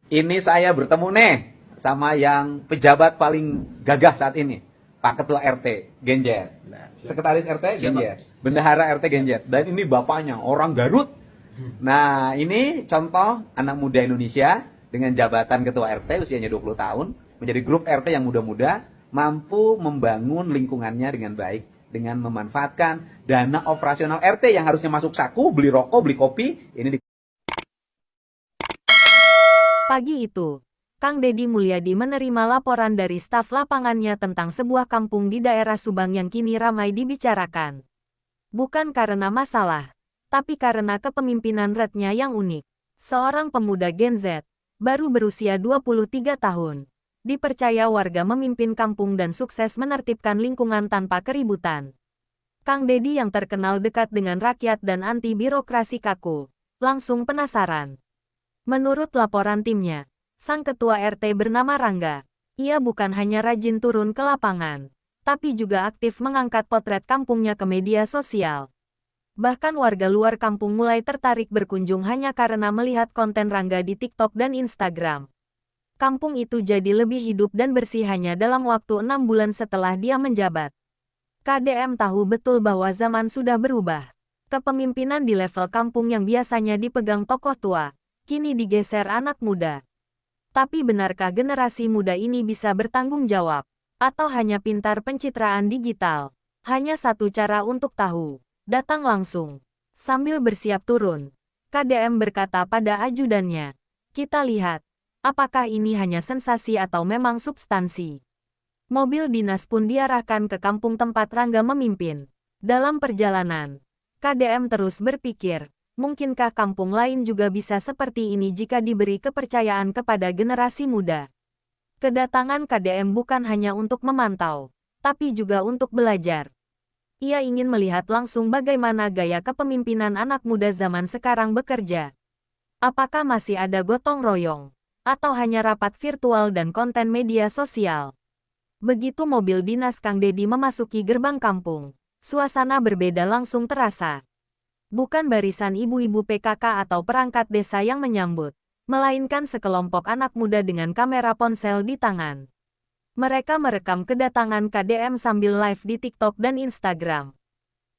Ini saya bertemu nih sama yang pejabat paling gagah saat ini, Pak Ketua RT Genjer. Sekretaris RT Genjer, Bendahara RT Genjer. Dan ini bapaknya orang Garut. Nah, ini contoh anak muda Indonesia dengan jabatan Ketua RT usianya 20 tahun menjadi grup RT yang muda-muda mampu membangun lingkungannya dengan baik dengan memanfaatkan dana operasional RT yang harusnya masuk saku, beli rokok, beli kopi, ini Pagi itu, Kang Deddy Mulyadi menerima laporan dari staf lapangannya tentang sebuah kampung di daerah Subang yang kini ramai dibicarakan. Bukan karena masalah, tapi karena kepemimpinan retnya yang unik. Seorang pemuda Gen Z, baru berusia 23 tahun, dipercaya warga memimpin kampung dan sukses menertibkan lingkungan tanpa keributan. Kang Deddy yang terkenal dekat dengan rakyat dan anti birokrasi kaku, langsung penasaran. Menurut laporan timnya, sang ketua RT bernama Rangga. Ia bukan hanya rajin turun ke lapangan, tapi juga aktif mengangkat potret kampungnya ke media sosial. Bahkan warga luar kampung mulai tertarik berkunjung hanya karena melihat konten Rangga di TikTok dan Instagram. Kampung itu jadi lebih hidup dan bersih hanya dalam waktu 6 bulan setelah dia menjabat. KDM tahu betul bahwa zaman sudah berubah. Kepemimpinan di level kampung yang biasanya dipegang tokoh tua, kini digeser anak muda. Tapi benarkah generasi muda ini bisa bertanggung jawab? Atau hanya pintar pencitraan digital? Hanya satu cara untuk tahu. Datang langsung. Sambil bersiap turun, KDM berkata pada ajudannya, "Kita lihat, apakah ini hanya sensasi atau memang substansi." Mobil dinas pun diarahkan ke kampung tempat Rangga memimpin. Dalam perjalanan, KDM terus berpikir, mungkinkah kampung lain juga bisa seperti ini jika diberi kepercayaan kepada generasi muda? Kedatangan KDM bukan hanya untuk memantau, tapi juga untuk belajar. Ia ingin melihat langsung bagaimana gaya kepemimpinan anak muda zaman sekarang bekerja. Apakah masih ada gotong royong? Atau hanya rapat virtual dan konten media sosial? Begitu mobil dinas Kang Deddy memasuki gerbang kampung, suasana berbeda langsung terasa. Bukan barisan ibu-ibu PKK atau perangkat desa yang menyambut, melainkan sekelompok anak muda dengan kamera ponsel di tangan. Mereka merekam kedatangan KDM sambil live di TikTok dan Instagram.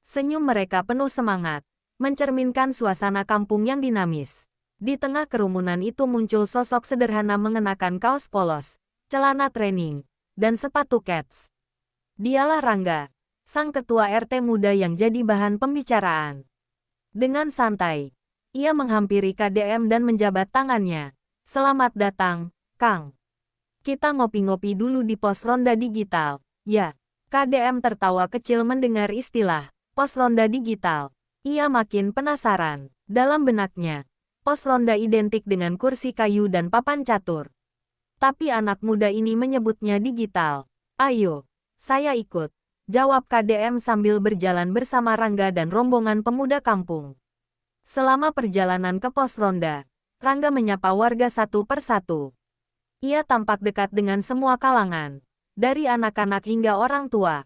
Senyum mereka penuh semangat, mencerminkan suasana kampung yang dinamis. Di tengah kerumunan itu muncul sosok sederhana mengenakan kaos polos, celana training, dan sepatu kets. Dialah Rangga, sang ketua RT muda yang jadi bahan pembicaraan. Dengan santai, ia menghampiri KDM dan menjabat tangannya. "Selamat datang, Kang. Kita ngopi-ngopi dulu di pos ronda digital." "Ya." KDM tertawa kecil mendengar istilah pos ronda digital. Ia makin penasaran. Dalam benaknya, pos ronda identik dengan kursi kayu dan papan catur. Tapi anak muda ini menyebutnya digital. "Ayo, saya ikut," jawab KDM sambil berjalan bersama Rangga dan rombongan pemuda kampung. Selama perjalanan ke pos ronda, Rangga menyapa warga satu persatu. Ia tampak dekat dengan semua kalangan, dari anak-anak hingga orang tua.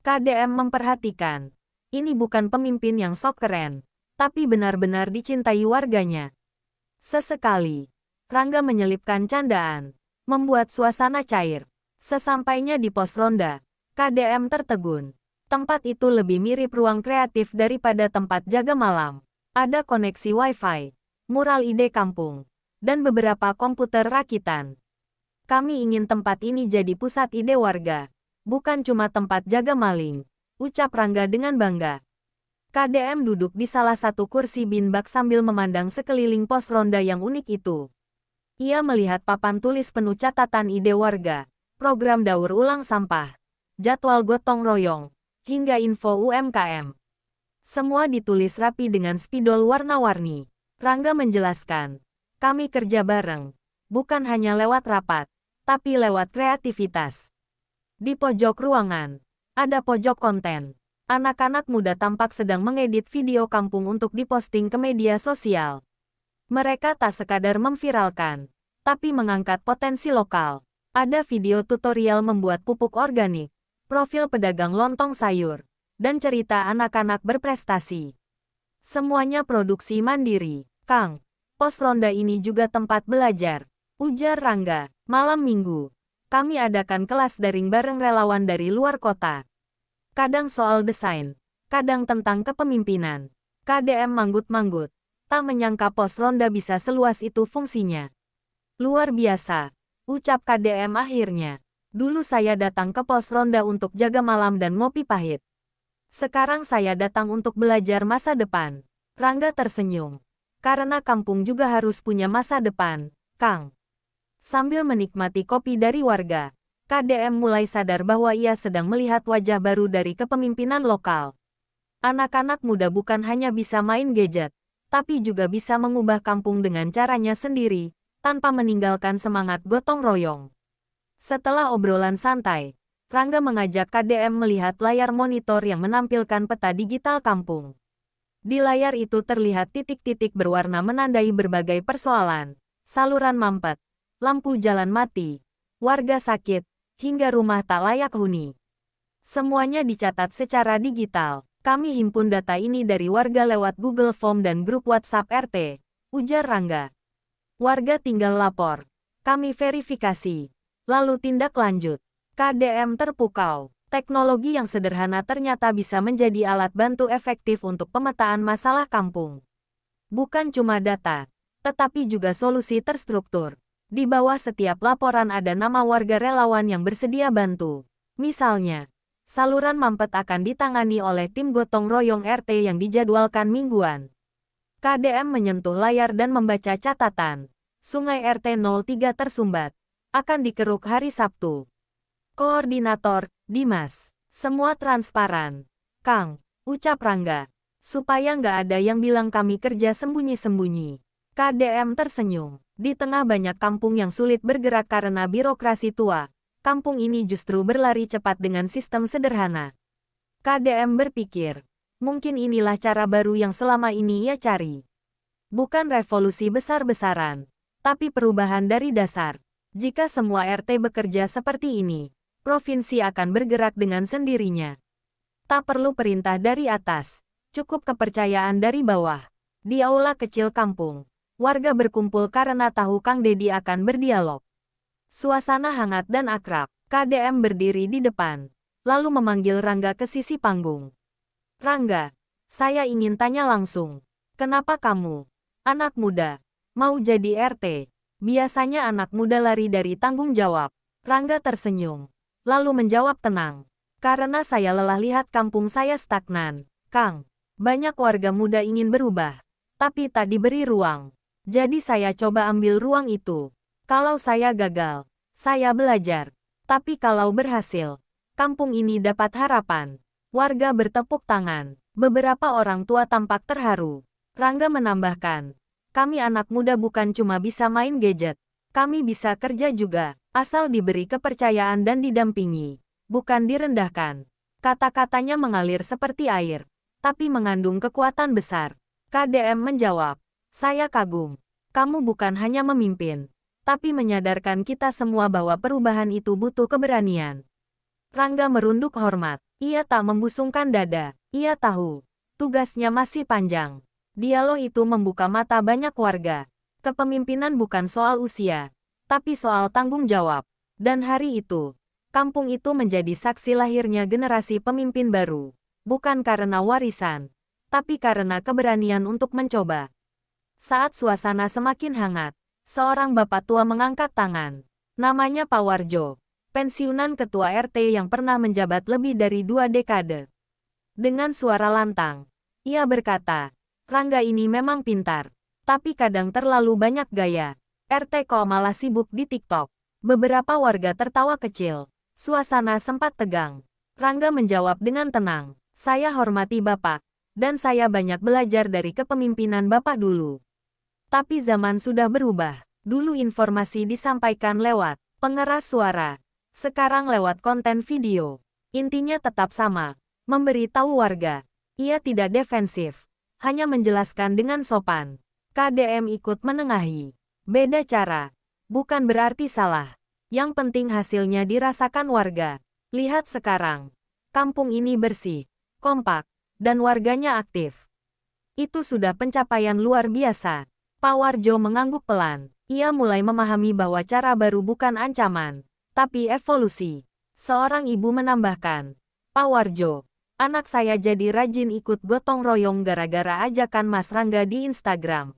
KDM memperhatikan, ini bukan pemimpin yang sok keren, tapi benar-benar dicintai warganya. Sesekali, Rangga menyelipkan candaan, membuat suasana cair. Sesampainya di pos ronda, KDM tertegun. Tempat itu lebih mirip ruang kreatif daripada tempat jaga malam. Ada koneksi Wi-Fi, mural ide kampung, dan beberapa komputer rakitan. "Kami ingin tempat ini jadi pusat ide warga, bukan cuma tempat jaga maling," ucap Rangga dengan bangga. KDM duduk di salah satu kursi bin bak sambil memandang sekeliling pos ronda yang unik itu. Ia melihat papan tulis penuh catatan ide warga, program daur ulang sampah, jadwal gotong royong, hingga info UMKM. Semua ditulis rapi dengan spidol warna-warni. Rangga menjelaskan, "Kami kerja bareng, bukan hanya lewat rapat, tapi lewat kreativitas." Di pojok ruangan, ada pojok konten. Anak-anak muda tampak sedang mengedit video kampung untuk diposting ke media sosial. Mereka tak sekadar memviralkan, tapi mengangkat potensi lokal. Ada video tutorial membuat pupuk organik, profil pedagang lontong sayur, dan cerita anak-anak berprestasi. Semuanya produksi mandiri. "Kang, pos ronda ini juga tempat belajar," Ujar Rangga. Malam Minggu, kami adakan kelas daring bareng relawan dari luar kota. Kadang soal desain, kadang tentang kepemimpinan. KDM manggut-manggut. Tak menyangka pos ronda bisa seluas itu fungsinya. Luar biasa, ucap KDM akhirnya. Dulu saya datang ke pos ronda untuk jaga malam dan ngopi pahit. Sekarang saya datang untuk belajar masa depan. Rangga tersenyum. Karena kampung juga harus punya masa depan, Kang. Sambil menikmati kopi dari warga, KDM mulai sadar bahwa ia sedang melihat wajah baru dari kepemimpinan lokal. Anak-anak muda bukan hanya bisa main gadget, tapi juga bisa mengubah kampung dengan caranya sendiri, tanpa meninggalkan semangat gotong royong. Setelah obrolan santai, Rangga mengajak KDM melihat layar monitor yang menampilkan peta digital kampung. Di layar itu terlihat titik-titik berwarna menandai berbagai persoalan, saluran mampet, lampu jalan mati, warga sakit, hingga rumah tak layak huni. Semuanya dicatat secara digital. Kami himpun data ini dari warga lewat Google Form dan grup WhatsApp RT, ujar Rangga. Warga tinggal lapor. Kami verifikasi. Lalu tindak lanjut. KDM terpukau. Teknologi yang sederhana ternyata bisa menjadi alat bantu efektif untuk pemetaan masalah kampung. Bukan cuma data, tetapi juga solusi terstruktur. Di bawah setiap laporan ada nama warga relawan yang bersedia bantu. Misalnya, saluran mampet akan ditangani oleh tim gotong royong RT yang dijadwalkan mingguan. KDM menyentuh layar dan membaca catatan. Sungai RT 03 tersumbat. Akan dikeruk hari Sabtu. Koordinator, Dimas. Semua transparan. Kang, ucap Rangga. Supaya nggak ada yang bilang kami kerja sembunyi-sembunyi. KDM tersenyum. Di tengah banyak kampung yang sulit bergerak karena birokrasi tua, kampung ini justru berlari cepat dengan sistem sederhana. KDM berpikir, mungkin inilah cara baru yang selama ini ia cari. Bukan revolusi besar-besaran, tapi perubahan dari dasar. Jika semua RT bekerja seperti ini, provinsi akan bergerak dengan sendirinya. Tak perlu perintah dari atas, cukup kepercayaan dari bawah. Di aula kecil kampung, warga berkumpul karena tahu Kang Dedi akan berdialog. Suasana hangat dan akrab. KDM berdiri di depan, lalu memanggil Rangga ke sisi panggung. Rangga, saya ingin tanya langsung. Kenapa kamu, anak muda, mau jadi RT? Biasanya anak muda lari dari tanggung jawab. Rangga tersenyum, lalu menjawab tenang. Karena saya lelah lihat kampung saya stagnan, Kang. Banyak warga muda ingin berubah, tapi tak diberi ruang. Jadi saya coba ambil ruang itu. Kalau saya gagal, saya belajar. Tapi kalau berhasil, kampung ini dapat harapan. Warga bertepuk tangan. Beberapa orang tua tampak terharu. Rangga menambahkan, kami anak muda bukan cuma bisa main gadget. Kami bisa kerja juga, asal diberi kepercayaan dan didampingi. Bukan direndahkan. Kata-katanya mengalir seperti air, tapi mengandung kekuatan besar. KDM menjawab, saya kagum. Kamu bukan hanya memimpin, tapi menyadarkan kita semua bahwa perubahan itu butuh keberanian. Rangga merunduk hormat. Ia tak membusungkan dada. Ia tahu, tugasnya masih panjang. Dialog itu membuka mata banyak warga. Kepemimpinan bukan soal usia, tapi soal tanggung jawab. Dan hari itu, kampung itu menjadi saksi lahirnya generasi pemimpin baru. Bukan karena warisan, tapi karena keberanian untuk mencoba. Saat suasana semakin hangat, seorang bapak tua mengangkat tangan. Namanya Pak Warjo, pensiunan ketua RT yang pernah menjabat lebih dari 2 dekade. Dengan suara lantang, ia berkata, Rangga ini memang pintar, tapi kadang terlalu banyak gaya. RT kok malah sibuk di TikTok. Beberapa warga tertawa kecil. Suasana sempat tegang. Rangga menjawab dengan tenang, saya hormati Bapak, dan saya banyak belajar dari kepemimpinan Bapak dulu. Tapi zaman sudah berubah. Dulu informasi disampaikan lewat pengeras suara. Sekarang lewat konten video. Intinya tetap sama. Memberitahu warga. Ia tidak defensif. Hanya menjelaskan dengan sopan. KDM ikut menengahi. Beda cara. Bukan berarti salah. Yang penting hasilnya dirasakan warga. Lihat sekarang. Kampung ini bersih, kompak, dan warganya aktif. Itu sudah pencapaian luar biasa. Pak Warjo mengangguk pelan. Ia mulai memahami bahwa cara baru bukan ancaman, tapi evolusi. Seorang ibu menambahkan, Pak Warjo, anak saya jadi rajin ikut gotong royong gara-gara ajakan Mas Rangga di Instagram.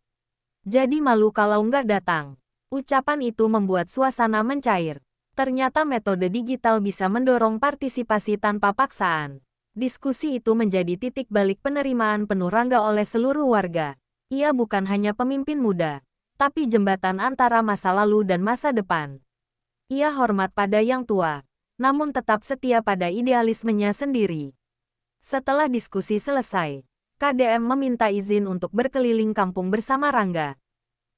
Jadi malu kalau nggak datang. Ucapan itu membuat suasana mencair. Ternyata metode digital bisa mendorong partisipasi tanpa paksaan. Diskusi itu menjadi titik balik penerimaan penuh Rangga oleh seluruh warga. Ia bukan hanya pemimpin muda, tapi jembatan antara masa lalu dan masa depan. Ia hormat pada yang tua, namun tetap setia pada idealismenya sendiri. Setelah diskusi selesai, KDM meminta izin untuk berkeliling kampung bersama Rangga.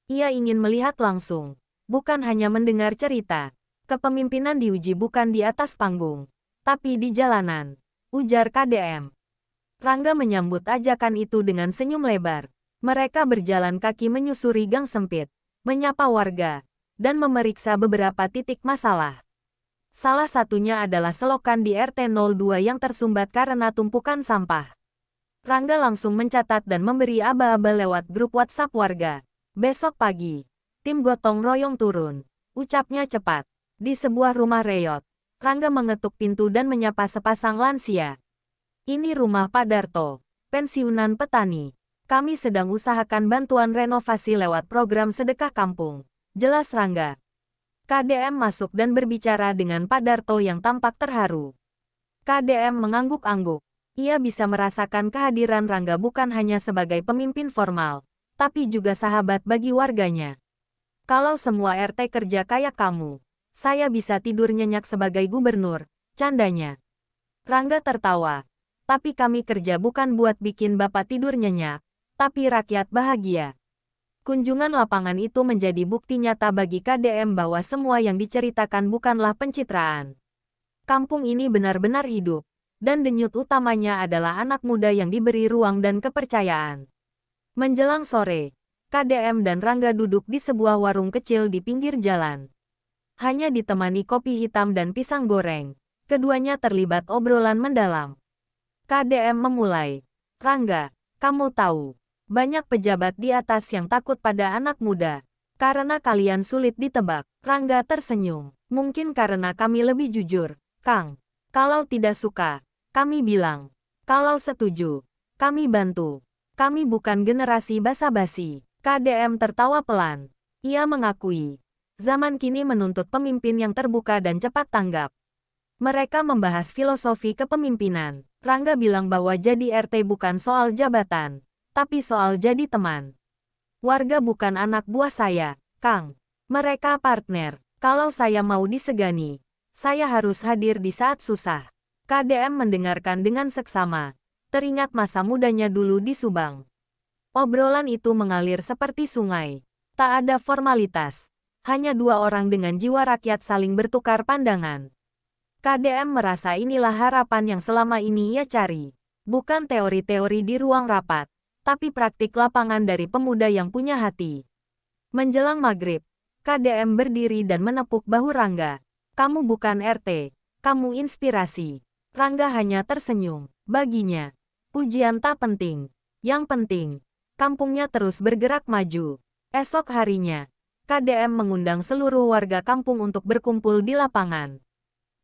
Ia ingin melihat langsung, bukan hanya mendengar cerita. Kepemimpinan diuji bukan di atas panggung, tapi di jalanan, ujar KDM. Rangga menyambut ajakan itu dengan senyum lebar. Mereka berjalan kaki menyusuri gang sempit, menyapa warga, dan memeriksa beberapa titik masalah. Salah satunya adalah selokan di RT 02 yang tersumbat karena tumpukan sampah. Rangga langsung mencatat dan memberi aba-aba lewat grup WhatsApp warga. Besok pagi, tim gotong royong turun, ucapnya cepat. Di sebuah rumah reyot, Rangga mengetuk pintu dan menyapa sepasang lansia. Ini rumah Pak Darto, pensiunan petani. Kami sedang usahakan bantuan renovasi lewat program sedekah kampung, jelas Rangga. KDM masuk dan berbicara dengan Pak Darto yang tampak terharu. KDM mengangguk-angguk. Ia bisa merasakan kehadiran Rangga bukan hanya sebagai pemimpin formal, tapi juga sahabat bagi warganya. Kalau semua RT kerja kayak kamu, saya bisa tidur nyenyak sebagai gubernur, candanya. Rangga tertawa. Tapi kami kerja bukan buat bikin Bapak tidur nyenyak, tapi rakyat bahagia. Kunjungan lapangan itu menjadi bukti nyata bagi KDM bahwa semua yang diceritakan bukanlah pencitraan. Kampung ini benar-benar hidup, dan denyut utamanya adalah anak muda yang diberi ruang dan kepercayaan. Menjelang sore, KDM dan Rangga duduk di sebuah warung kecil di pinggir jalan. Hanya ditemani kopi hitam dan pisang goreng, keduanya terlibat obrolan mendalam. KDM memulai, Rangga, kamu tahu, banyak pejabat di atas yang takut pada anak muda. Karena kalian sulit ditebak. Rangga tersenyum. Mungkin karena kami lebih jujur, Kang. Kalau tidak suka, kami bilang. Kalau setuju, kami bantu. Kami bukan generasi basa-basi. KDM tertawa pelan. Ia mengakui, zaman kini menuntut pemimpin yang terbuka dan cepat tanggap. Mereka membahas filosofi kepemimpinan. Rangga bilang bahwa jadi RT bukan soal jabatan, tapi soal jadi teman. Warga bukan anak buah saya, Kang. Mereka partner. Kalau saya mau disegani, saya harus hadir di saat susah. KDM mendengarkan dengan seksama. Teringat masa mudanya dulu di Subang. Obrolan itu mengalir seperti sungai. Tak ada formalitas. Hanya dua orang dengan jiwa rakyat saling bertukar pandangan. KDM merasa inilah harapan yang selama ini ia cari. Bukan teori-teori di ruang rapat, tapi praktik lapangan dari pemuda yang punya hati. Menjelang maghrib, KDM berdiri dan menepuk bahu Rangga. Kamu bukan RT, kamu inspirasi. Rangga hanya tersenyum. Baginya, pujian tak penting. Yang penting, kampungnya terus bergerak maju. Esok harinya, KDM mengundang seluruh warga kampung untuk berkumpul di lapangan.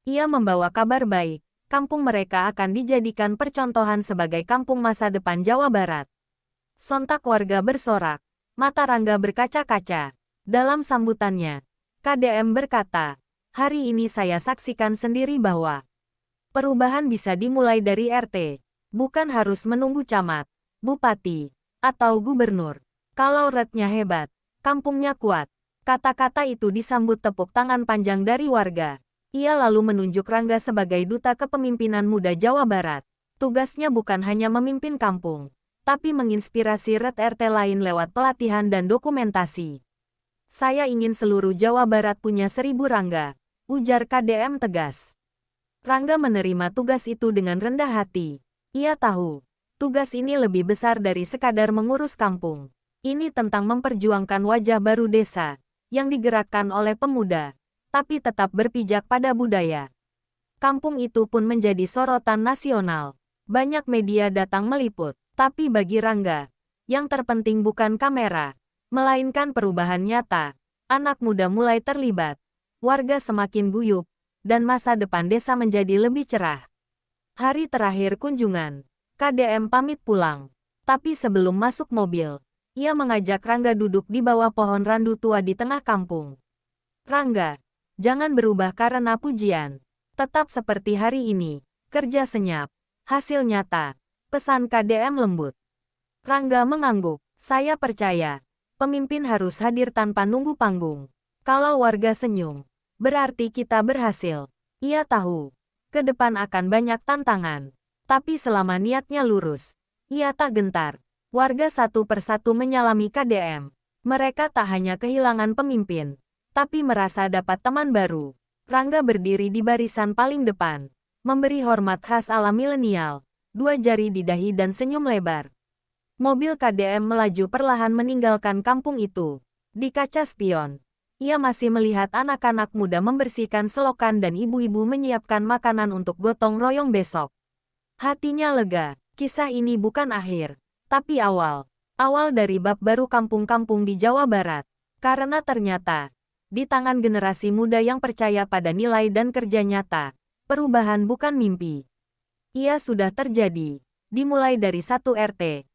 Ia membawa kabar baik, kampung mereka akan dijadikan percontohan sebagai kampung masa depan Jawa Barat. Sontak warga bersorak, mata Rangga berkaca-kaca. Dalam sambutannya, KDM berkata, hari ini saya saksikan sendiri bahwa perubahan bisa dimulai dari RT, bukan harus menunggu camat, bupati, atau gubernur. Kalau retnya hebat, kampungnya kuat. Kata-kata itu disambut tepuk tangan panjang dari warga. Ia lalu menunjuk Rangga sebagai duta kepemimpinan muda Jawa Barat. Tugasnya bukan hanya memimpin kampung, tapi menginspirasi RT lain lewat pelatihan dan dokumentasi. Saya ingin seluruh Jawa Barat punya 1000 Rangga, ujar KDM tegas. Rangga menerima tugas itu dengan rendah hati. Ia tahu, tugas ini lebih besar dari sekadar mengurus kampung. Ini tentang memperjuangkan wajah baru desa, yang digerakkan oleh pemuda, tapi tetap berpijak pada budaya. Kampung itu pun menjadi sorotan nasional. Banyak media datang meliput, tapi bagi Rangga, yang terpenting bukan kamera, melainkan perubahan nyata. Anak muda mulai terlibat. Warga semakin guyup, dan masa depan desa menjadi lebih cerah. Hari terakhir kunjungan, KDM pamit pulang. Tapi sebelum masuk mobil, ia mengajak Rangga duduk di bawah pohon randu tua di tengah kampung. Rangga, jangan berubah karena pujian. Tetap seperti hari ini, kerja senyap, hasil nyata, pesan KDM lembut. Rangga mengangguk, saya percaya, pemimpin harus hadir tanpa nunggu panggung. Kalau warga senyum, berarti kita berhasil. Ia tahu, ke depan akan banyak tantangan. Tapi selama niatnya lurus, ia tak gentar. Warga satu persatu menyalami KDM. Mereka tak hanya kehilangan pemimpin, tapi merasa dapat teman baru. Rangga berdiri di barisan paling depan, memberi hormat khas ala milenial, 2 jari di dahi dan senyum lebar. Mobil KDM melaju perlahan meninggalkan kampung itu. Di kaca spion, ia masih melihat anak-anak muda membersihkan selokan dan ibu-ibu menyiapkan makanan untuk gotong royong besok. Hatinya lega, kisah ini bukan akhir, tapi awal. Awal dari bab baru kampung-kampung di Jawa Barat. Karena ternyata, di tangan generasi muda yang percaya pada nilai dan kerja nyata, perubahan bukan mimpi. Ia sudah terjadi, dimulai dari 1 RT,